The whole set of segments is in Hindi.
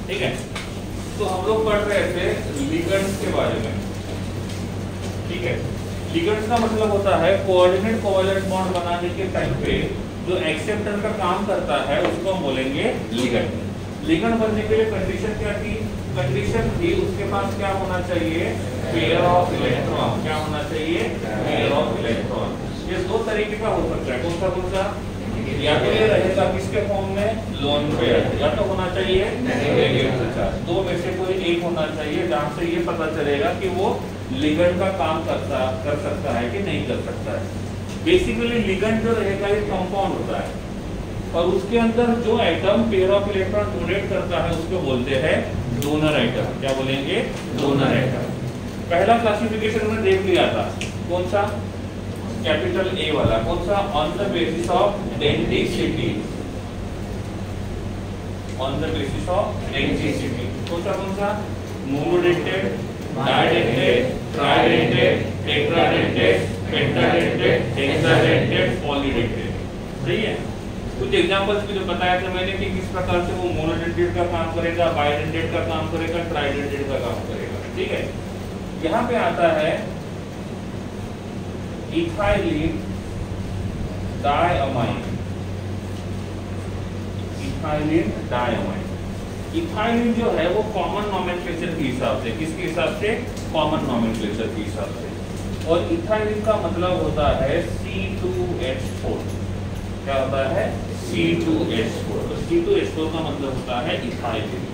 ठीक है। तो हम लोग पढ़ रहे थे लिगेंड्स के बारे में। ठीक है, लिगेंड्स का मतलब होता है कोऑर्डिनेट कोवैलेंट बॉन्ड बनाने के टाइम पे जो एक्सेप्टर का काम करता है उसको हम बोलेंगे लिगेंड। लिगेंड बनने के लिए कंडीशन क्या थी? कंडीशन थी उसके पास क्या होना चाहिए? Pair of electron. क्या होना चाहिए? Pair of electron. ये दो तरीके का हो सकता है। कौन सा? या तो ये रहेगा किसके फॉर्म में? लोन पेयर, या तो होना चाहिए नेगेटिव चार्ज। दो में से कोई एक होना चाहिए जहां से ये पता चलेगा कि वो लिगेंड का काम कर सकता है कि नहीं कर सकता है। बेसिकली लिगेंड जो रहेगा ये कंपाउंड होता है और उसके अंदर जो atom pair of electron donate करता है उसको बोलते हैं डोनर एटम। क्या बोलेंगे? Donor atom. पहला क्लासिफिकेशन में देख लिया था, कौन सा? कैपिटल ए वाला। कौन सा? On the basis of density. On the basis of density. कौन सा? Monodentate, डाइडेंटेड, ट्राइडेंटेड, tetradentate, पेंटाडेंटेड, hexadentate, polydentate. सही है। कुछ एग्जांपल्स भी जो बताया था मैंने कि किस प्रकार से वो मोनोडेंटेड का काम करेगा, बाइडेंटेड का काम करेगा, ट्राइडेंटेड का काम करेगा। ठीक है। यहाँ पे आता है ethylene diamine. Ethylene diamine. Ethylene जो है वो कॉमन नोमेनक्लेचर के हिसाब से, किसके हिसाब से? कॉमन नोमेनक्लेचर के हिसाब से। और इथाइलिन का मतलब होता है C2H4। क्या होता है? C2H4। तो C2H4 का मतलब होता है इथाइलिन।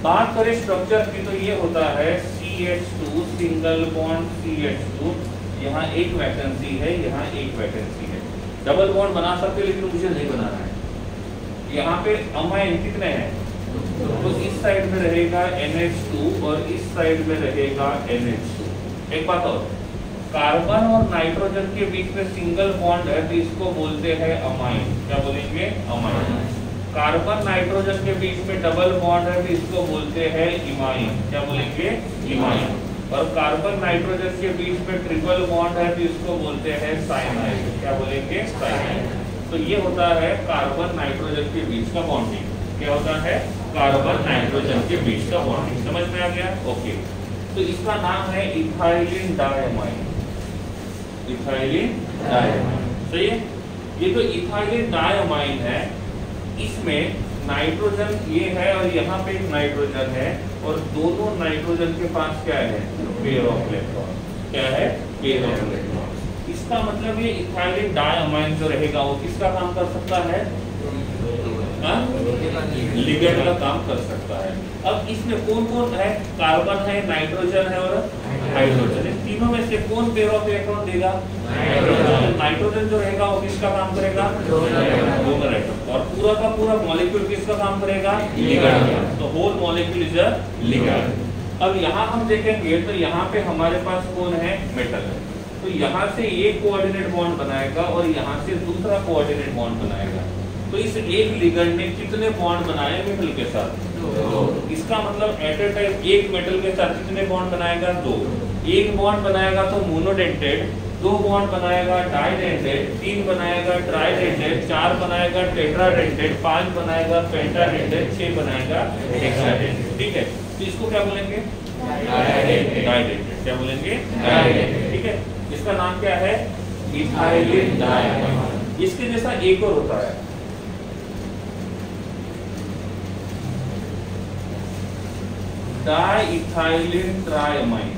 बात करें स्ट्रक्चर की तो ये होता है CH2 सिंगल बॉन्ड CH2। यहाँ एक वैकेंसी है, यहाँ एक वैकेंसी है। डबल बॉन्ड बना सकते लेकिन मुझे नहीं बनाना है। यहाँ पे अमाइन कितने हैं? तो इस साइड में रहेगा NH2 और इस साइड में रहेगा NH2। एक बात और, कार्बन और नाइट्रोजन के बीच में सिंगल बॉन्ड है तो इसको बोलते हैं अमाइन। क्या बोलेंगे? अमाइन। कार्बन नाइट्रोजन के बीच में डबल बॉन्ड है तो इसको बोलते हैं इमाइन। क्या बोलेंगे? इमाइन। और कार्बन नाइट्रोजन के बीच में ट्रिपल बॉन्ड है तो इसको बोलते हैं साइनाइड। क्या बोलेंगे? साइनाइड। तो ये होता है कार्बन नाइट्रोजन के बीच का बॉन्डिंग। क्या होता है? कार्बन नाइट्रोजन के बीच का बॉन्डिंग। समझ में आ गया? ओके। तो इसका नाम है इथाइलिन डायअमाइन। Ethylene diamine. सही है। ये तो इथाइलिन डायअमाइन है, इसमें नाइट्रोजन ये है और यहाँ पे एक नाइट्रोजन है और दोनों नाइट्रोजन के पास क्या है? Pair of electron. क्या है? Pair of electron. इसका मतलब ये इथाइलिन डायअमाइन जो रहेगा वो किसका काम कर सकता है? लिगेंड का काम कर सकता है। अब इसमें कौन कौन है? कार्बन है, नाइट्रोजन है और हाइड्रोजन है। तीनों में से कौन पेयर ऑफ इलेक्ट्रॉन देगा? नाइट्रोजन जो रहेगा वो किसका काम करेगा? Donor atom. और पूरा का पूरा मॉलिक्यूल किसका काम करेगा? लिगेंड। तो whole molecule is a ligand. अब यहाँ हम देखेंगे तो यहाँ पे हमारे पास कौन है? मेटल है। तो यहाँ से एक कोऑर्डिनेट बॉन्ड बनाएगा और यहाँ से दूसरा कोऑर्डिनेट बॉन्ड बनाएगा। तो इस एक लिगेंड ने कितने बॉन्ड बनाए मेटल के साथ? दो। इसका मतलब एट ए टाइम एक मेटल के साथ कितने बॉन्ड बनाएगा? दो। एक बॉन्ड बनाएगा तो मोनोडेंटेड, दो बॉन्ड बनाएगा डाइडेंटेड, तीन बनाएगा ट्राइडेंटेड, चार बनाएगा टेट्राडेंटेड, पांच बनाएगा पेंटाडेंटेड, 6 बनाएगा हेक्साडेंटेड। ठीक है। तो इसको क्या बोलेंगे? डाइडेंटेड। क्या बोलेंगे? डाइडेंटेड। ठीक है। इसका नाम क्या है? Ethylene diamine. इसके जैसा एक और होता है, डाइइथाइलिन ट्राइअमाइन।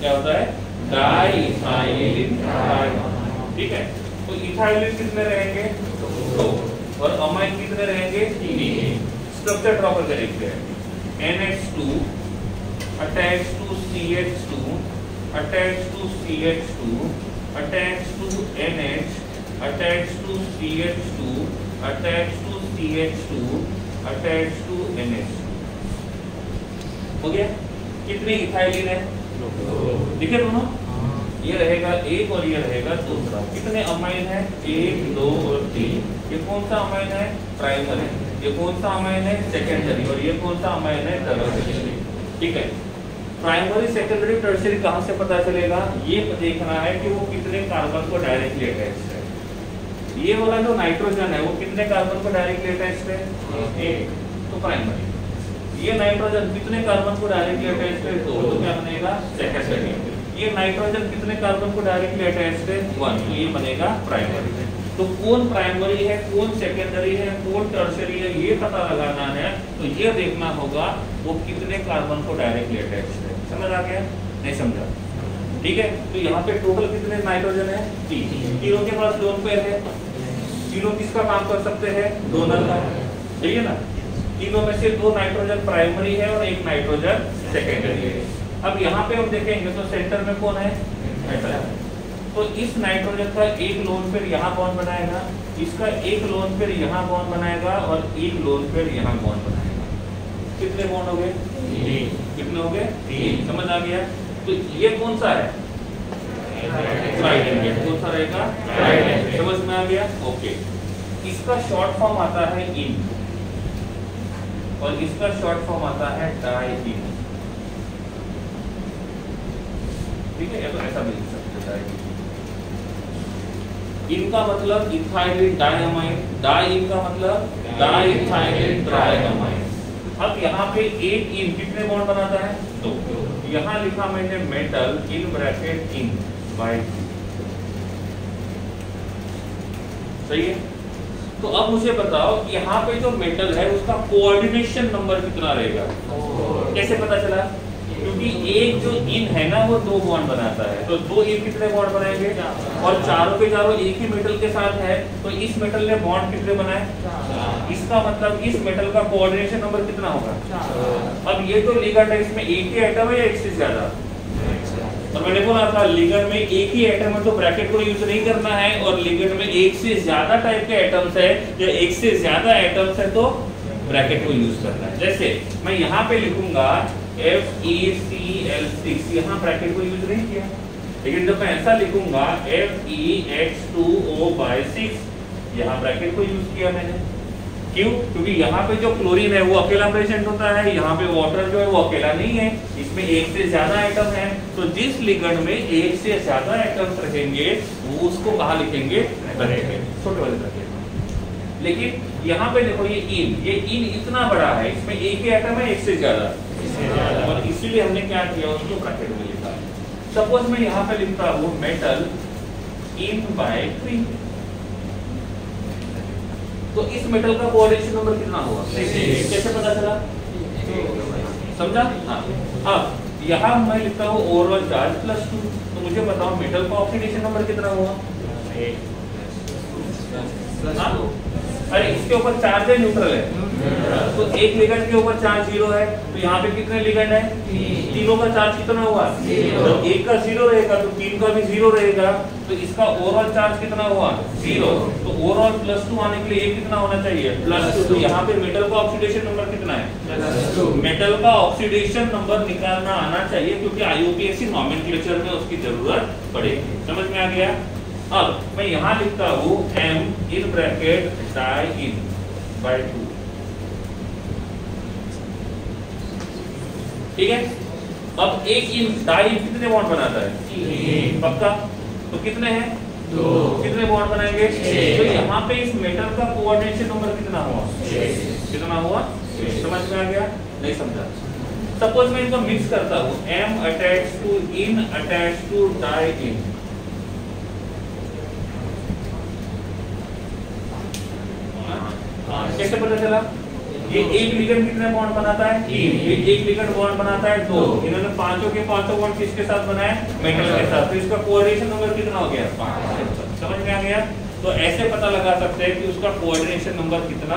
क्या होता है? डाइइथाइलिन ट्राइअमाइन। ठीक है। तो इथाइलिन कितने रहेंगे? 2 और अमाइन कितने रहेंगे? 3। स्ट्रक्चर ड्रॉ करके देखते हैं। NH2 attached to CH2 attached to CH2 attached to NH attached to CH2 attached to CH2 attached to NH। हो गया? कितनी इथाइलिन है? 2। दिखे दोनों? ये रहेगा एक और ये रहेगा दूसरा। कितने अमाइन है? 1, 2 और 3। ये कौन सा अमाइन है? प्राइमरी। ये कौन सा अमाइन है? सेकेंडरी। और ये कौन सा अमाइन है? टर्शियरी। ठीक है। प्राइमरी, सेकेंडरी, टर्शियरी कहाँ से पता चलेगा? ये देखना है कि वो कितने कार्बन को डायरेक्टली अटैच है। ये वाला जो नाइट्रोजन है वो कितने कार्बन को डायरेक्टली अटैच्ड है? एक, तो प्राइमरी। ये नाइट्रोजन कितने कार्बन को डायरेक्टली अटैच्ड है? दो, तो क्या बनेगा? सेकेंडरी। ये नाइट्रोजन कितने कार्बन को डायरेक्टली अटैच्ड है? वन, तो ये बनेगा प्राइमरी। तो कौन प्राइमरी है, कौन सेकेंडरी है, कौन टर्शियरी है, ये पता लगाना है तो ये देखना होगा वो कितने कार्बन को डायरेक्टली अटैच्ड है। समझ आ गया? नहीं समझा? ठीक है, तो यहाँ पे टोटल कितने नाइट्रोजन है? 3। तीनों के पास लोन पेयर है, तीनों किसका काम कर सकते हैं? डोनर का। ठीक है ना? तीनों में से 2 नाइट्रोजन प्राइमरी है और 1 नाइट्रोजन सेकेंडरी है। अब यहाँ पे हम देखेंगे तो सेंटर में कौन है? मेटल। तो इस नाइट्रोजन का एक लोन पेयर यहाँ बॉन्ड बनाएगा, इसका एक लोन पेयर यहाँ बॉन्ड बनाएगा और एक लोन पेयर यहाँ बॉन्ड बनाएगा। कितने बॉन्ड हो गए? 3। कितने हो गए? 3। समझ आ गया? तो ये कौन सा है? ट्राइडेंटेड। कौन सा रहेगा? ट्राइडेंटेड। समझ में आ गया? ओके। इसका शॉर्ट फॉर्म आता है इन और इसका शॉर्ट फॉर्म आता है डाइइन। ठीक है, या तो ऐसा भी लिख सकते हैं। इनका मतलब इथाइलिन डायमाइड, डाइइन का मतलब डाइथाइलिन ट्राइमाइड। अब यहाँ पे एक इन कितने बॉन्ड बनाता है? 2। यहाँ लिखा मैंने metal in bracket in by 2। सही है? तो अब मुझे बताओ यहाँ पे जो मेटल है उसका कोऑर्डिनेशन नंबर कितना रहेगा? कैसे पता चला? क्योंकि एक जो इन है ना वो 2 बॉन्ड बनाता है, तो 2 इन कितने बॉन्ड बनाएंगे? और चारों के चारों एक ही मेटल के साथ है, तो इस मेटल ने बॉन्ड कितने बनाए? इसका मतलब इस मेटल का कोऑर्डिनेशन नंबर कितना होगा? अब ये तो लिगेंड है, इसमें एक ही एटम है या एक से ज्यादा? और मैंने बोला था लिगेंड में एक ही एटम है तो ब्रैकेट को यूज नहीं करना है, और लिगेंड में एक से ज्यादा टाइप के एटम्स है या एक से ज्यादा एटम्स है तो ब्रैकेट को यूज करना है। जैसे मैं यहाँ पे लिखूंगा FeCl6, यहाँ ब्रैकेट को यूज नहीं किया, लेकिन जब मैं ऐसा लिखूंगा FeH2O/6, यहाँ ब्रैकेट को यूज किया मैंने। क्यों? क्योंकि यहाँ पे जो क्लोरीन है वो अकेला प्रेजेंट होता है, यहाँ पे वाटर जो है वो अकेला नहीं है, इसमें एक से ज्यादा आइटम है। तो जिस लिगेंड में एक से ज्यादा आइटम्स रहेंगे वो उसको कहाँ लिखेंगे? ब्रैकेट, छोटे वाले ब्रैकेट में। लेकिन यहाँ पे देखो ये इन इतना बड़ा है, इसमें एक ही आइटम है एक से ज्यादा, और इसीलिए हमने क्या किया उसको ब्रैकेट में लिखा। सपोज मैं यहाँ पे लिखता हूँ मेटल इन बाय 3, तो इस मेटल का कोऑर्डिनेशन नंबर कितना होगा? कैसे पता चला? समझा? हाँ। अब यहाँ मैं लिखता हूँ ओवरऑल चार्ज +2, तो मुझे बताओ मेटल का ऑक्सीडेशन नंबर कितना हुआ? अरे इसके ऊपर चार्ज है, न्यूट्रल है, तो एक लिगेंड के ऊपर चार्ज 0 है, तो यहाँ पे कितने लिगेंड है? तीनों का चार्ज कितना हुआ? तो एक का 0 रहेगा तो 3 का भी 0 रहेगा, तो इसका ओवरऑल चार्ज कितना हुआ? 0। तो ओवरऑल +2 आने के लिए ये कितना होना चाहिए? +2। तो यहाँ पे मेटल का ऑक्सीडेशन नंबर कितना है? मेटल का ऑक्सीडेशन नंबर निकालना आना चाहिए, क्योंकि IUPAC नॉमेनक्लेचर में उसकी जरूरत पड़ेगी। समझ में आ गया? अब मैं यहाँ लिखता हूँ M in bracket dien by 2। ठीक है? अब एक इन डाइइन कितने बॉन्ड बनाता है? 3। पक्का? तो कितने हैं? 2। कितने बॉन्ड बनाएंगे? 6। तो यहाँ पे इस मेटल का कोऑर्डिनेशन नंबर कितना हुआ? 6। कितना हुआ? 6। समझ में आ गया? नहीं समझा? सपोज मैं इनको मिक्स करता हूँ, M attach to en attach to dien, कैसे पता चला? ये एक लिगेंड कितने बॉन्ड बनाता है? 3। ये एक लिगेंड बॉन्ड बनाता है 2। इन्होंने पांचों के पांचों बॉन्ड किसके साथ बनाए? मेटल के साथ। तो इसका कोऑर्डिनेशन नंबर कितना हो गया? 5। समझ में आ गया? तो ऐसे पता लगा सकते हैं कि उसका कोऑर्डिनेशन नंबर कितना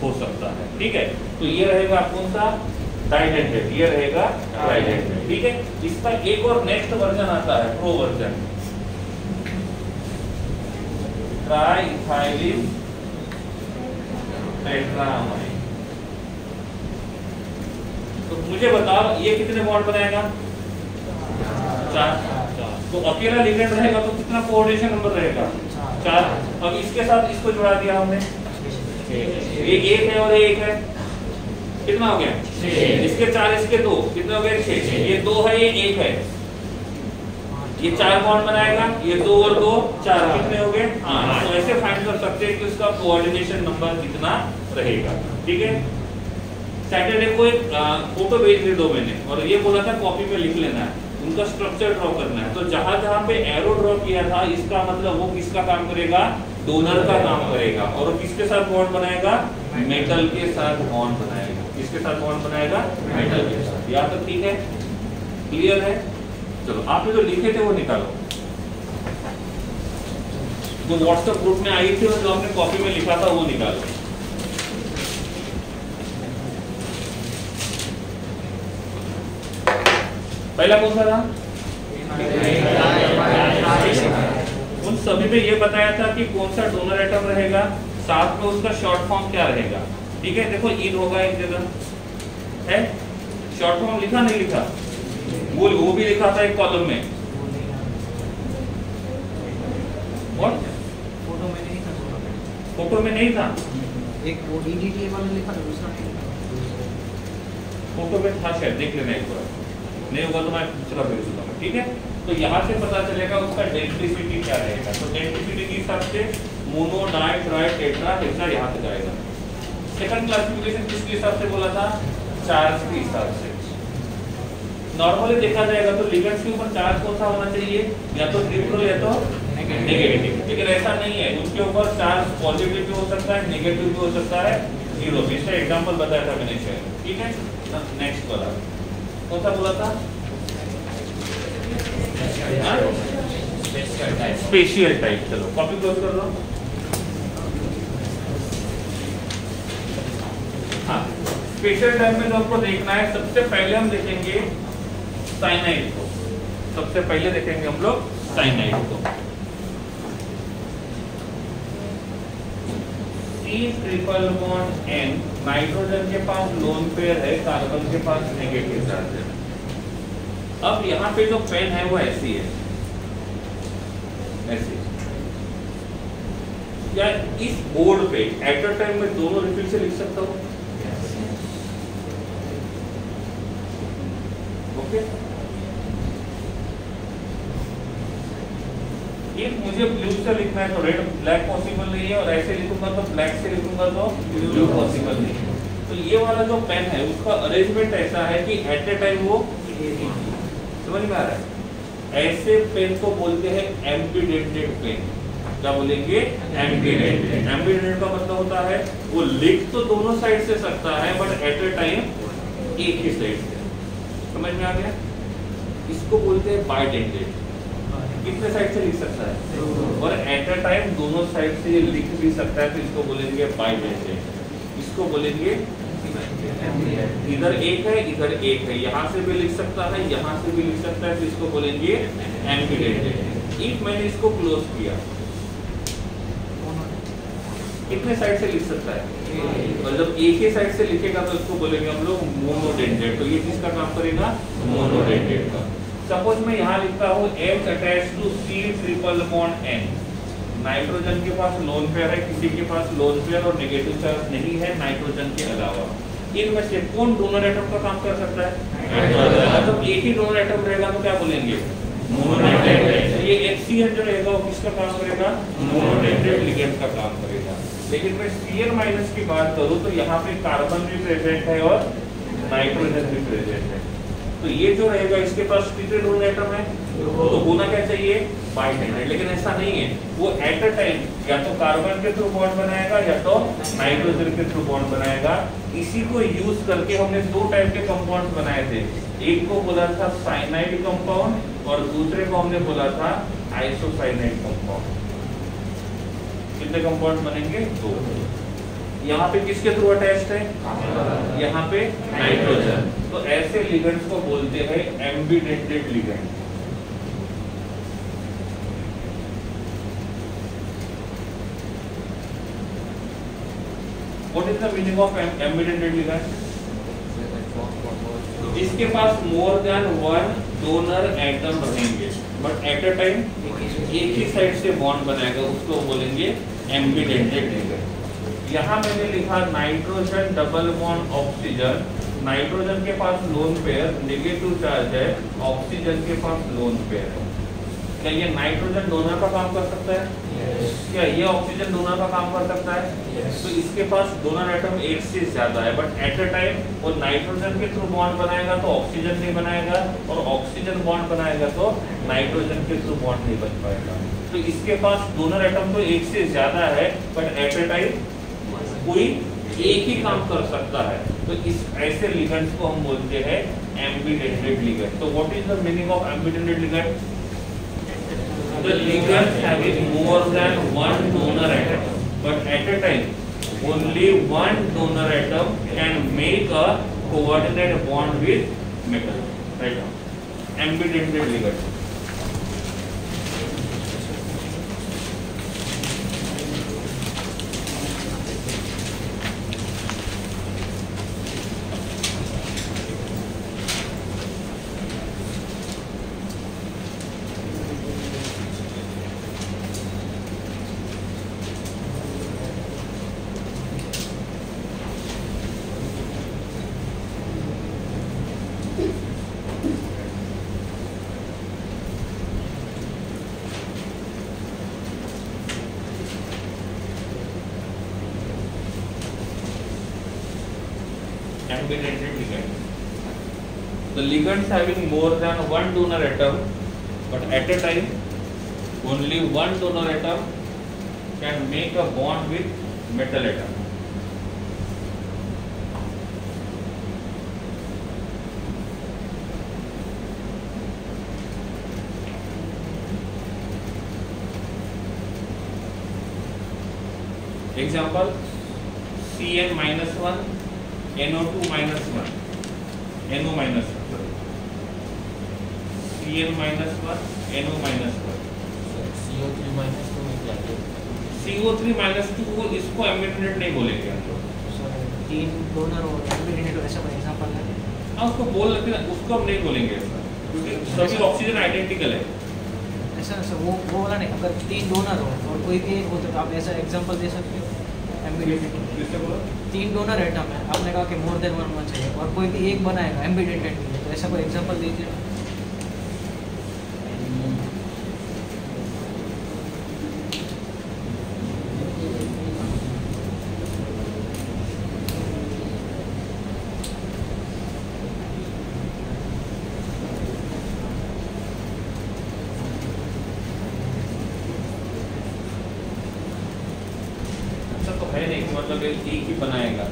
हो सकता है। ठीक है? तो ये रहेगा कौन सा? डाइडेंटेड, ये रहेगा ट्राइडेंटेड। ठीक है? इसका एक और नेक्स्ट वर्जन आता है, प्रो वर्जन, ट्राइथाइलिन टेट्रामाइड। तो मुझे बताओ ये कितने बॉन्ड बनाएगा? 4। तो अकेला लिगेंड रहेगा तो कितना कोऑर्डिनेशन नंबर रहेगा? 4। अब इसके साथ इसको जुड़ा दिया हमने, ये 1 है और 1 है, कितना हो गया? 6। इसके 4 इसके 2, कितने हो गए? 6। ये 2 है ये 1 है, ये 4 बॉन्ड बनाएगा, ये 2 और 2 4, कितने हो गए? हाँ, तो ऐसे फाइंड कर सकते हैं कि उसका कोऑर्डिनेशन नंबर कितना रहेगा। ठीक है, सैटरडे को एक फोटो भेज दी 2 मैंने, और ये बोला था कॉपी पे लिख लेना है, उनका स्ट्रक्चर ड्रॉ करना है। तो जहां जहां पे एरो ड्रॉ किया था, इसका मतलब वो किसका काम करेगा? डोनर का काम करेगा। और वो किसके साथ बॉन्ड बनाएगा? मेटल के साथ बॉन्ड बनाएगा। किसके साथ बॉन्ड बनाएगा? मेटल के साथ। यहाँ तक ठीक है, क्लियर है? चलो, आपने जो लिखे थे वो निकालो, जो व्हाट्सएप ग्रुप में आई थी और जो आपने कॉपी में लिखा था वो निकालो। पहला कौन सा था? उन सभी में ये बताया था कि कौन सा डोनर एटम रहेगा, साथ में उसका शॉर्ट फॉर्म क्या रहेगा। ठीक है, देखो इन होगा एक जगह है, शॉर्ट फॉर्म लिखा नहीं लिखा? वो भी लिखा था एक कॉलम में। और फोटो में नहीं था, एक वो डीडीटी वाला लिखा था, दूसरा नहीं। फोटो में था शायद, देख लेना एक बार, नहीं होगा तो मैं दूसरा भेज दूंगा। ठीक है, तो यहाँ से पता चलेगा उसका डेंसिटी क्या रहेगा। तो डेंसिटी के हिसाब से mono, di, tri, tetra, hexa यहाँ से जाएगा। सेकंड क्लासिफिकेशन किसके हिसाब से बोला था? चार्ज के हिसाब से। नॉर्मली देखा जाएगा तो लिगेंड्स के ऊपर चार्ज कौन सा होना चाहिए? या तो न्यूट्रल या तो नेगेटिव। लेकिन ऐसा नहीं है, उसके ऊपर चार्ज पॉजिटिव भी हो सकता है, नेगेटिव भी हो सकता है, जीरो भी। इसका एग्जांपल बताया था मैंने शायद। ठीक है, नेक्स्ट वाला कौन सा बोला था? Special type. चलो कॉपी क्लोज कर दो। हाँ, स्पेशियल टाइप में जो आपको देखना है, सबसे पहले हम देखेंगे साइनाइड को। सबसे पहले देखेंगे हम लोग साइनाइड को। C triple bond N, nitrogen के पास लोन पेयर है, कार्बन के पास नेगेटिव चार्ज है। अब यहाँ पे जो पेन है वो ऐसी है, ऐसी। या इस बोर्ड पे एट अ टाइम में दोनों रिफिल से लिख सकता हूँ। ओके, ये मुझे ब्लू से लिखना है तो रेड ब्लैक पॉसिबल नहीं है, और ऐसे लिखूंगा तो ब्लैक से लिखूंगा तो ब्लू पॉसिबल नहीं है। तो ये वाला जो पेन है उसका अरेंजमेंट ऐसा है कि एट ए टाइम वो, समझ में आ रहा है? ऐसे पेन को बोलते हैं एम्बीडेंटेड पेन। क्या बोलेंगे? एम्बीडेंटेड। एम्बीडेंटेड का मतलब होता है वो लिख तो दोनों साइड से सकता है, बट एट ए टाइम एक ही साइड से। समझ में आ गया? इसको बोलते हैं बाइडेंटेड। कितने साइड से लिख सकता है? और एट अ टाइम दोनों साइड से ये लिख भी सकता है, तो इसको बोलेंगे बाइडेंटेड। इसको बोलेंगे इधर एक है, इधर एक है, यहाँ से भी लिख सकता है, यहाँ से भी लिख सकता है, तो इसको बोलेंगे एम्बीडेंटेड। एक मैंने इसको क्लोज किया, कितने साइड से लिख सकता है? और जब एक ही साइड से लिखेगा तो इसको बोलेंगे हम लोग मोनोडेंटेड। तो ये किसका काम करेगा? मोनोडेंटेड का। सपोज मैं यहाँ लिखता हूँ H attach to C triple bond N। Nitrogen के पास लोन पेयर है, किसी के पास लोन पेयर और नेगेटिव चार्ज नहीं है नाइट्रोजन के अलावा। इनमें से कौन डोनर एटम का काम कर सकता है? जब एक ही डोनर एटम रहेगा तो क्या बोलेंगे? मोनोडेंटेड। ये HCl जो रहेगा वो किसका काम करेगा? मोनोडेंटेड लिगेंड का काम करेगा। लेकिन मैं Cl माइनस की बात करूँ तो यहाँ पे कार्बन भी प्रेजेंट है और नाइट्रोजन भी प्रेजेंट है। तो ये जो रहेगा इसके पास कितने डोनर एटम है? तो होना क्या चाहिए? बाइडेंटेड। लेकिन ऐसा नहीं है, वो एट अ टाइम या तो कार्बन के थ्रू बॉन्ड बनाएगा या तो नाइट्रोजन के थ्रू बॉन्ड बनाएगा। इसी को यूज करके हमने 2 टाइप के कंपाउंड बनाए थे। एक को बोला था साइनाइड कंपाउंड और दूसरे को हमने बोला था आइसोसाइनाइड कंपाउंड। कितने कंपाउंड बनेंगे? 2। यहाँ पे किसके थ्रू अटैच्ड है? यहाँ पे नाइट्रोजन। तो ऐसे लिगेंड्स को बोलते हैं एम्बीडेंटेड ligand. What is the meaning of एम्बीडेंटेड ligand? इसके पास मोर देन 1 डोनर एटम रहेंगे, बट एट अ टाइम एक ही साइड से बॉन्ड बनाएगा, उसको बोलेंगे एम्बीडेंटेड लिगेंड। यहाँ मैंने लिखा nitrogen double bond oxygen. Nitrogen के पास लोन पेयर, नेगेटिव चार्ज है, ऑक्सीजन के पास लोन पेयर है। क्या ये नाइट्रोजन डोनर का काम कर सकता है? क्या ये ऑक्सीजन डोनर का काम कर सकता है? तो इसके पास डोनर एटम एक से ज्यादा है, बट एट अ टाइम वो नाइट्रोजन के थ्रू बॉन्ड बनाएगा तो ऑक्सीजन नहीं बनाएगा, और ऑक्सीजन बॉन्ड बनाएगा तो नाइट्रोजन के थ्रू बॉन्ड नहीं बन पाएगा। तो इसके पास डोनर एटम तो एक से ज्यादा है, बट एट अ टाइम कोई एक ही काम कर सकता है। तो इस ऐसे लिगेंड्स को हम बोलते हैं एम्बिडेंटेड लिगेंड। तो what is the meaning of ambidentate ligand? The ligand having more than one donor atom, but at a time only one donor atom can make a coordinated bond with metal. Right now, ambidentate ligand. Ambidentate ligand. The ligands having more than one donor atom, but at a time only one donor atom can make a bond with metal atom. Example: Cn minus 1, NO2 minus 1, NO minus 1, Cn minus 1, NO minus 1, CO3 minus 2 में क्या है? CO3 minus 2 को इसको एम्बिडेंटेड नहीं बोलेंगे हम लोग। तीन डोनर और एम्बिडेंटेड ऐसा कोई एग्जांपल है? हाँ, उसको बोल लेते हैं, उसको हम नहीं बोलेंगे ऐसा, क्योंकि सभी ऑक्सीजन आइडेंटिकल है। ऐसा सर वो वाला नहीं, अगर तीन डोनर हो और कोई भी एक हो तो आप ऐसा एग्जांपल दे सकते हो एम्बिडेंटेड। किससे बोला? तीन डोनर एटम है, आपने कहा कि मोर देन वन होना चाहिए और कोई भी एक बनाएगा एम्बिडेंटेड के लिए, तो ऐसा कोई एग्जांपल दीजिए। है नहीं कि मतलब एक ही बनाएगा,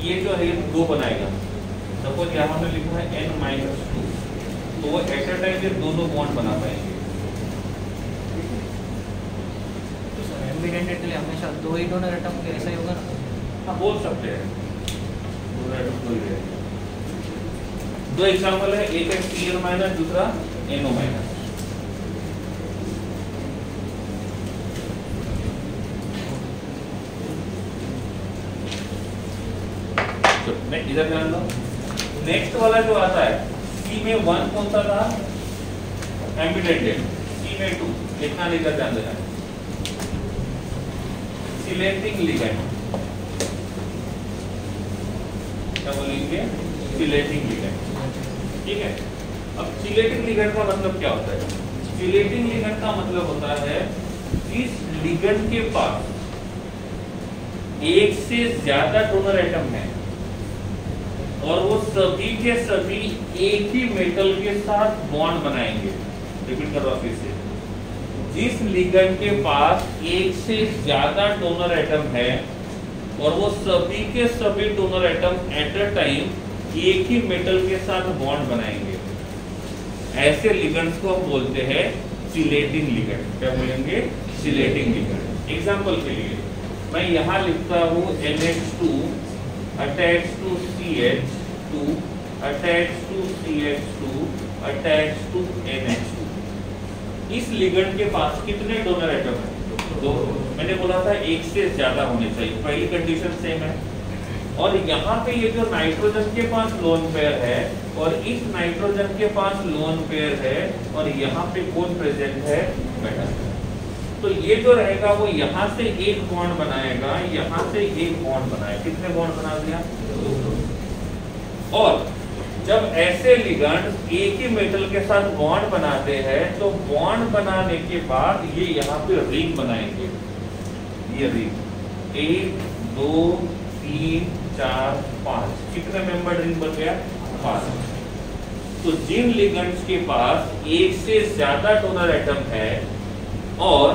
ये जो है ये दो बनाएगा। सपोज यहाँ पे लिखा है N-2, तो वो एट अ टाइम ये दोनों बॉन्ड बना पाएंगे। तो सर एम्बिडेंटेड के लिए हमेशा दो ही डोनर एटम के ऐसा ही होगा ना? हाँ, बोल सकते हैं, दो एटम दो ही रहेगा। दो एग्जाम्पल है, एक है Cl माइनस, दूसरा NO माइनस। इधर ध्यान दो। नेक्स्ट वाला जो आता है C में 1 कौन सा था? एम्बिडेंटेड। C में 2, इतना लेकर ध्यान देना। सिलेटिंग लिगेंड, क्या बोलेंगे? सिलेटिंग लिगेंड। ठीक है, अब सिलेटिंग लिगेंड का मतलब क्या होता है? सिलेटिंग लिगेंड का मतलब होता है इस लिगेंड के पास एक से ज्यादा डोनर एटम है और वो सभी के सभी एक ही मेटल के साथ बॉन्ड बनाएंगे। रिपीट कर रहा हूं फिर से, जिस लिगेंड के पास एक से ज्यादा डोनर एटम है और वो सभी के सभी donor atom at a time एक ही मेटल के साथ बॉन्ड बनाएंगे, ऐसे लिगेंड्स को हम बोलते हैं सिलेटिंग लिगेंड। क्या बोलेंगे? सिलेटिंग लिगेंड। एग्जांपल के लिए मैं यहाँ लिखता हूँ NH2 attached to CH2 attached to CH2 attached to NH2। इस लिगेंड के पास कितने डोनर एटम है? दो। मैंने बोला था एक से ज्यादा होने चाहिए, पहली कंडीशन सेम है। और यहाँ पे ये जो नाइट्रोजन के पास लोन पेयर है और इस नाइट्रोजन के पास लोन पेयर है और यहाँ पे कौन प्रेजेंट है? मेटल। तो ये जो रहेगा वो यहाँ से एक बॉन्ड बनाएगा, यहाँ से एक बॉन्ड बनाएगा। कितने बॉन्ड बना दिया? और जब ऐसे लिगेंड्स एक ही मेटल के साथ बॉन्ड बनाते हैं तो बॉन्ड बनाने के बाद ये यहाँ पे रिंग बनाएंगे। ये रिंग 1 2 3 4 5 कितने मेंबर रिंग बन गया? 5। तो जिन लिगेंड्स के पास एक से ज्यादा डोनर एटम है और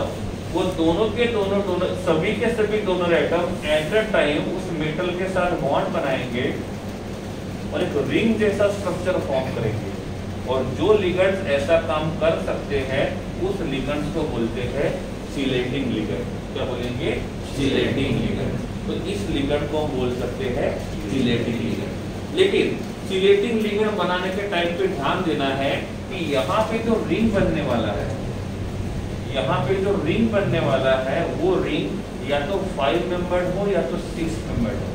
वो दोनों के दोनों डोनर सभी के सभी donor atom at a time उस मेटल के साथ बॉन्ड बनाएंगे और एक रिंग जैसा स्ट्रक्चर फॉर्म करेंगे, और जो लिगेंड्स ऐसा काम कर सकते हैं उस लिगेंड्स को बोलते हैं चिलेटिंग लिगेंड। क्या बोलेंगे? Chelating ligand. तो इस लिगेंड को हम बोल सकते हैं चिलेटिंग लिगेंड। लेकिन चिलेटिंग लिगेंड बनाने के टाइम पे ध्यान देना है कि यहाँ पे जो रिंग बनने वाला है, यहाँ पे जो रिंग बनने वाला है वो रिंग या तो 5 मेंबर्ड हो या तो 6 मेंबर्ड हो,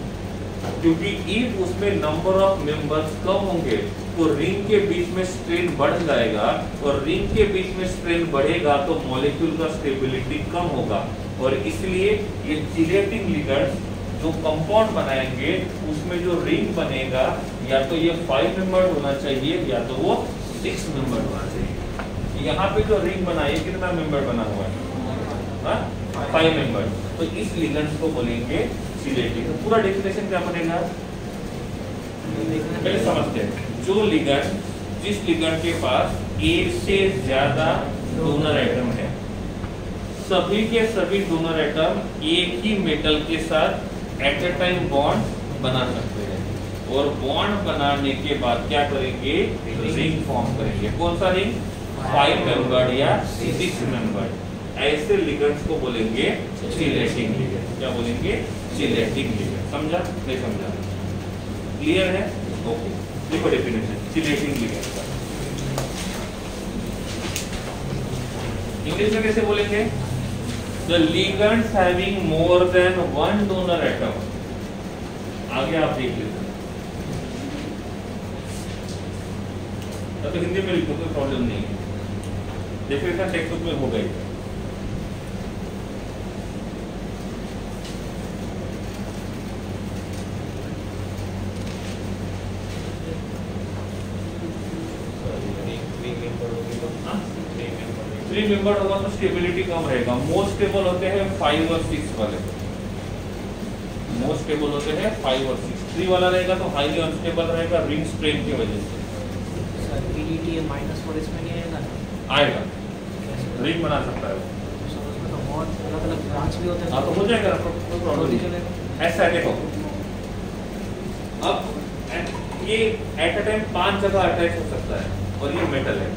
क्योंकि इफ उसमें नंबर ऑफ मेंबर्स कम होंगे तो रिंग के बीच में स्ट्रेन बढ़ जाएगा, और रिंग के बीच में स्ट्रेन बढ़ेगा तो मॉलिक्यूल का स्टेबिलिटी कम होगा, और इसलिए ये चिलेटिंग लिगेंड्स जो कंपाउंड बनाएंगे उसमें जो रिंग बनेगा या तो ये 5 मेंबर्ड होना चाहिए या तो वो 6 मेंबर्ड होना चाहिए। यहाँ पे जो रिंग बना है कितना मेंबर बना हुआ है? 5 मेंबर। तो इस लिगेंड्स को बोलेंगे चिलेटिंग। तो पूरा डेफिनेशन क्या बनेगा पहले समझते हैं। जो लिगेंड, जिस लिगेंड के पास एक से ज्यादा डोनर एटम है, सभी के सभी डोनर एटम एक ही मेटल के साथ एट अ टाइम बॉन्ड बना सकते हैं, और बॉन्ड बनाने के बाद क्या करेंगे? रिंग फॉर्म करेंगे। कौन सा रिंग? 5 मेंबर्ड या 6 मेंबर्ड। ऐसे लिगेंड्स को बोलेंगे चिलेटिंग लिगेंड। क्या बोलेंगे? Chelating ligand. समझा? नहीं समझा? क्लियर है? ओके, देखो डेफिनेशन चिलेटिंग लिगेंड का इंग्लिश में कैसे बोलेंगे? The ligands having more than one donor atom। आगे आप देख लेते हैं, तो हिंदी में लिखो कोई प्रॉब्लम नहीं है, डेफिनेशन टेक्स्ट बुक में हो गई। थ्री मेंबर होगा तो स्टेबिलिटी कम रहेगा। मोस्ट स्टेबल होते हैं 5 और 6 वाले, मोस्ट स्टेबल होते हैं 5 और 6। 3 वाला रहेगा तो हाईली अनस्टेबल रहेगा रिंग स्ट्रेन की वजह से। सर PDT -4 इसमें नहीं आएगा ना? आएगा, रिंग बना सकता है वो। सर उसमें तो बहुत अलग-अलग ब्रांच भी होते हैं। हाँ तो हो जाएगा, कोई प्रॉब्लम नहीं। ऐसा देखो, अब ये एट अ टाइम 5 जगह अटैच हो सकता है और ये मेटल है,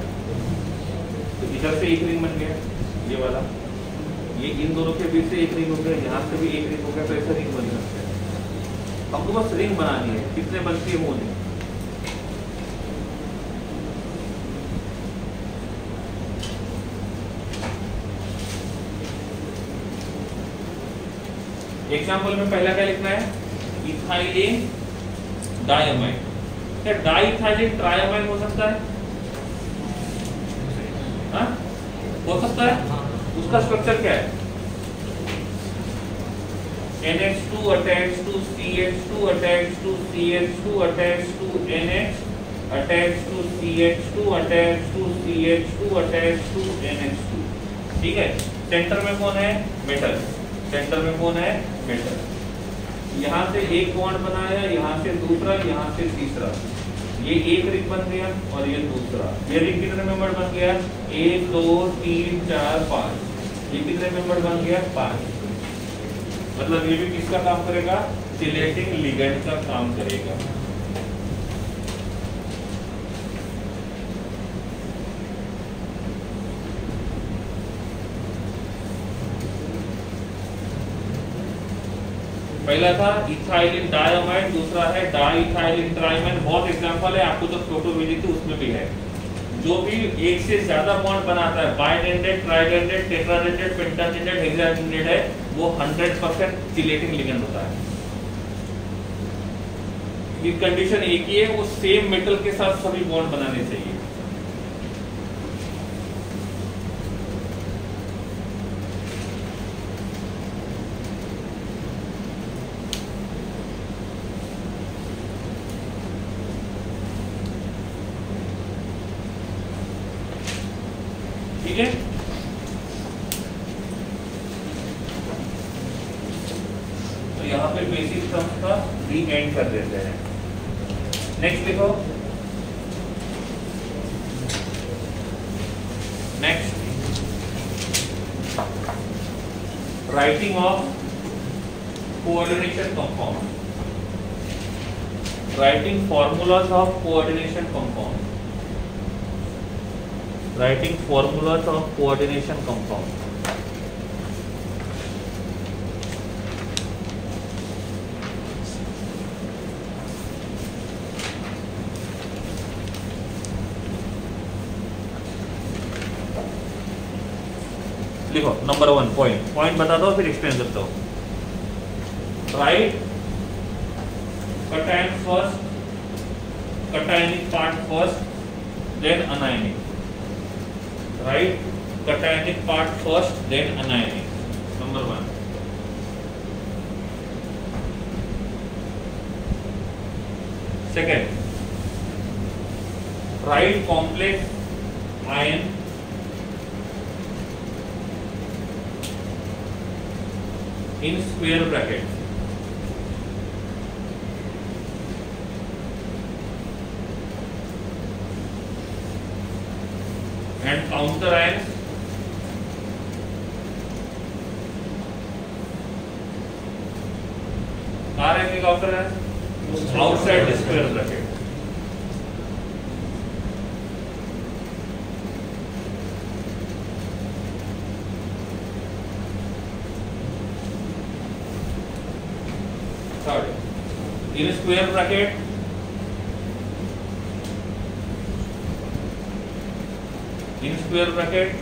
तो इधर से एक रिंग बन गया ये वाला, ये इन दोनों के बीच से एक रिंग हो गया, यहाँ से भी एक रिंग हो गया, तो ऐसा रिंग बन सकता है। हमको बस रिंग बनानी है, कितने बनती है वो नहीं। एग्जाम्पल में पहला क्या लिखना है? Ethylene diamine. क्या डाइथाइलिन ट्रायमाइन हो सकता है? हाँ? हो सकता है। उसका स्ट्रक्चर क्या है? NH2 attached to CH2 attached to CH2 attached to NH attached to CH2 attached to CH2 attached to NH2। ठीक है, सेंटर में कौन है? मेटल। सेंटर में कौन है? मेटल। यहाँ से एक बॉन्ड बनाया, यहाँ से दूसरा, यहाँ से तीसरा, ये एक रिंग बन गया और ये दूसरा। ये रिंग कितने मेंबर बन गया? 1 2 3 4 5। ये कितने मेंबर बन गया? 5। मतलब ये भी किसका काम करेगा? चिलेटिंग लिगेंड का काम करेगा। पहला था इथाइलिन डायमाइड, दूसरा है डाइथाइलिन ट्राइमाइन। बहुत एग्जांपल है, आपको जो फोटो भेजी थी उसमें भी है। जो भी एक से ज्यादा बॉन्ड बनाता है, बाइडेंडेड, ट्राइडेंडेड, टेट्राडेंडेड, पेंटाडेंडेड, हेक्साडेंडेड है, वो 100% चिलेटिंग लिगेंड होता है। ये कंडीशन एक ही है, वो सेम मेटल के साथ सभी बॉन्ड बनाने चाहिए। ठीक है। तो यहाँ पे बेसिक टर्म्स का री एंड कर देते हैं। नेक्स्ट लिखो, next writing of coordination compound, writing formulas of coordination compound, writing formulas of coordination compound. लिखो नंबर 1 पॉइंट बताता हूँ फिर एक्सप्लेन करता हूँ। Right cation first, cationic part first, then anionic. Right cationic part first, then anionic. Number 1। Second, right complex ion in square bracket, and counter ions कहाँ रहेंगे counter ions? Outside the square bracket. In square bracket, in square bracket,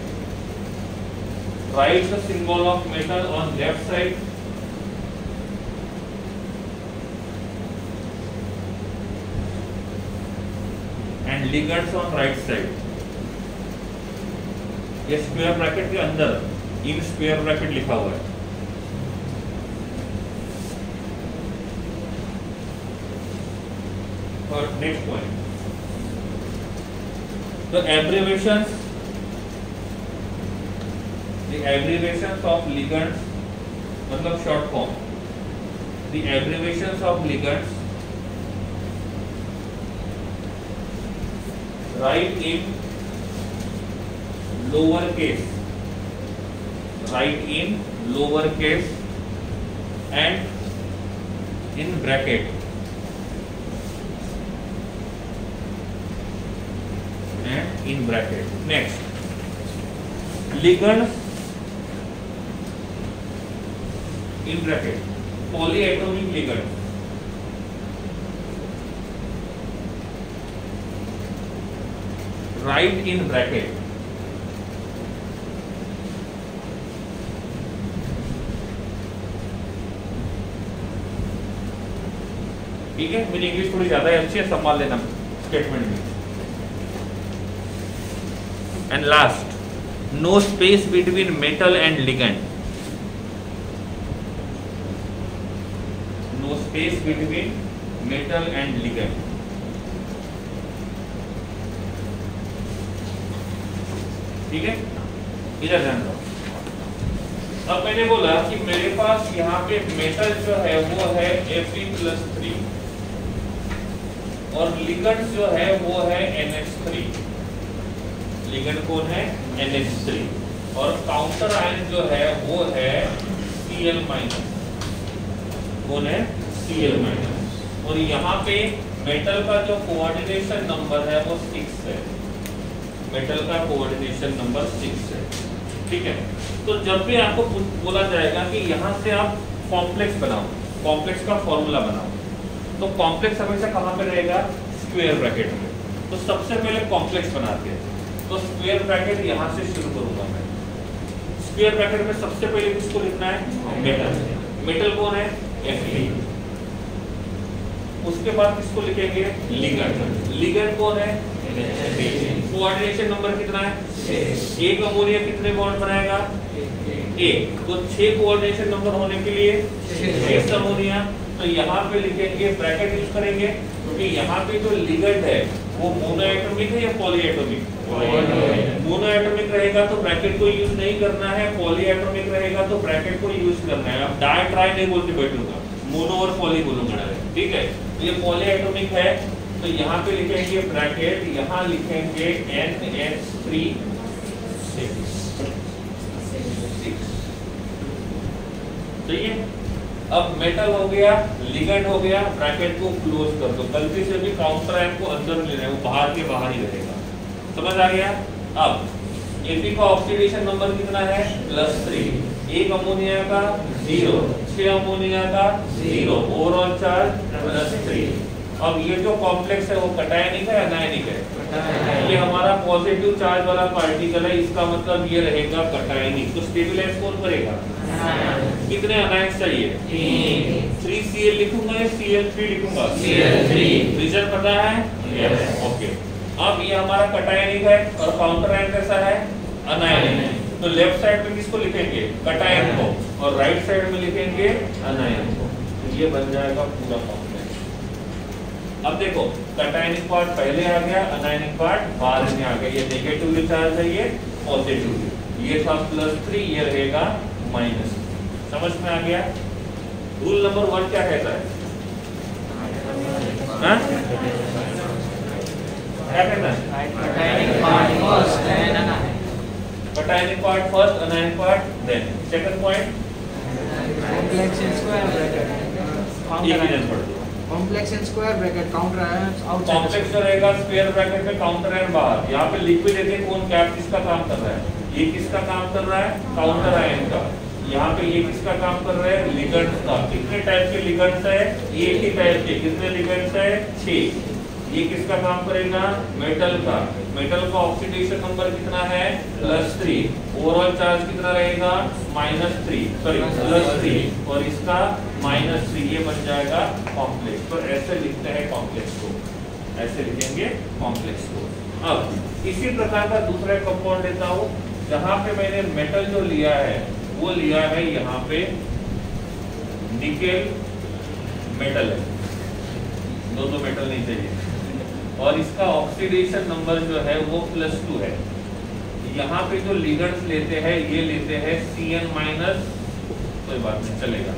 write the symbol of metal on left side, and ligands on right side. ये स्क्वायर ब्रैकेट के अंदर इन स्क्वायर ब्रैकेट लिखा हुआ है। और next point, the abbreviations of ligands, मतलब short form, the abbreviations of ligands write in lower case, write in lower case and in bracket, and in bracket. Next, ligands in bracket, polyatomic ligand, write in bracket, ठीक है। मेरी इंग्लिश थोड़ी ज्यादा अच्छी है, संभाल लेना स्टेटमेंट में। And last, no space between metal and ligand, no space between metal and ligand, ठीक है। इधर ध्यान दो। अब मैंने बोला कि मेरे पास यहाँ पे मेटल जो है वो है Fe+3 और लिगेंड जो है वो है NH3। लिगेंड कौन है? NH3। और काउंटर आयन जो है वो है Cl-। कौन है? Cl-। और यहाँ पे मेटल का जो कोऑर्डिनेशन नंबर है वो 6 है। मेटल का कोऑर्डिनेशन नंबर 6 है, ठीक है। तो जब भी आपको बोला जाएगा कि यहाँ से आप कॉम्प्लेक्स बनाओ, कॉम्प्लेक्स का फॉर्मूला बनाओ, तो कॉम्प्लेक्स हमेशा कहाँ पे रहेगा? स्क्वायर ब्रैकेट में। तो सबसे पहले कॉम्प्लेक्स बनाते हैं, तो स्क्वायर ब्रैकेट यहाँ से शुरू करूंगा मैं। स्क्वायर ब्रैकेट में सबसे पहले किसको लिखना है? मेटल। मेटल कौन है? Fe। उसके बाद किसको लिखेंगे? लिगेंड। लिगेंड कौन है? कोऑर्डिनेशन नंबर कितना है? 6। एक अमोनिया कितने बॉन्ड बनाएगा? 1। तो 6 कोऑर्डिनेशन नंबर होने के लिए 6 अमोनिया, तो तो यहाँ पे लिखेंगे ब्रैकेट यूज करेंगे क्योंकि यहाँ पे जो लिगेंड है वो मोनोएटॉमिक है या पॉलीएटॉमिक? मोनोएटॉमिक रहेगा तो ब्रैकेट को यूज नहीं करना है, पॉलीएटॉमिक रहेगा तो ब्रैकेट को यूज करना है। अब डाई ट्राई नहीं बोलते बैठूंगा, मोनो और पॉली बोलूंगा, ठीक है। तो ये पॉलीएटॉमिक है तो यहाँ पे लिखेंगे ब्रैकेट, यहाँ लिखेंगे NH3 ठीक है। अब मेटल हो गया, लिगेंड हो गया, ब्रैकेट को क्लोज कर दो। गलती से भी काउंटर आयन को अंदर ले रहे हैं, वो बाहर के बाहर ही रहेगा। समझ आ गया? अब Fe का ऑक्सीडेशन नंबर कितना है? +3। एक अमोनिया का 0, 6 अमोनिया का 0, ओवरऑल चार्ज +3। अब ये जो कॉम्प्लेक्स है वो कटायनिक है अनायनिक है? ये हमारा पॉजिटिव चार्ज वाला पार्टिकल है, इसका मतलब ये रहेगा कटायनिक। तो स्टेबलाइज कौन करेगा? कितने अनायन चाहिए? 3Cl लिखूंगा या Cl3 लिखूंगा? Cl3। रीजन पता है? यस। ओके। अब ये हमारा कटायनिक है और काउंटर आयन कैसा है? अनायनिक। तो लेफ्ट साइड में किसको लिखेंगे? कटायन को, और राइट साइड में लिखेंगे अनायन को। तो ये बन जाएगा पूरा कॉम्प्लेक्स। अब देखो कटायनिक पार्ट पहले आ गया, अनायनिक पार्ट बाद में आ गया। ये नेगेटिवली चार्ज है, ये पॉजिटिवली। ये था +3, ये रहेगा -। समझ में आ गया? रूल नंबर 1 क्या कहता है? हाँ? क्या कहता है? Cationic part first then anion. Cationic part first, anionic part then. Second point complex in square bracket एक ही जन पढ़ दो। Complex in square bracket counter ion outside. Complex जो रहेगा स्क्वायर ब्रैकेट में, काउंटर आयन बाहर। यहाँ पे लिक्विड देखिए कौन कैप किसका काम कर रहा है? ये किसका काम कर रहा है? काउंटर आयन का। यहाँ पे ये किसका काम कर रहा है? लिगेंड्स का। कितने टाइप के लिगेंड्स है? एक ही टाइप के। कितने लिगेंड्स है? 6। ये किसका काम करेगा? मेटल का। मेटल का ऑक्सीडेशन नंबर कितना है? +3। ओवरऑल चार्ज कितना रहेगा? -3, सॉरी +3, और इसका -3। ये बन जाएगा कॉम्प्लेक्स। तो ऐसे लिखते हैं कॉम्प्लेक्स को, ऐसे लिखेंगे कॉम्प्लेक्स को। अब इसी प्रकार का दूसरा कंपाउंड लेता हूँ, जहाँ पे मैंने मेटल जो लिया है वो लिया है यहाँ पे निकेल मेटल है, दो मेटल नहीं चाहिए, और इसका ऑक्सीडेशन नंबर जो है वो +2 है। यहाँ पे जो लिगेंड्स लेते हैं ये लेते हैं Cn-, कोई बात नहीं चलेगा,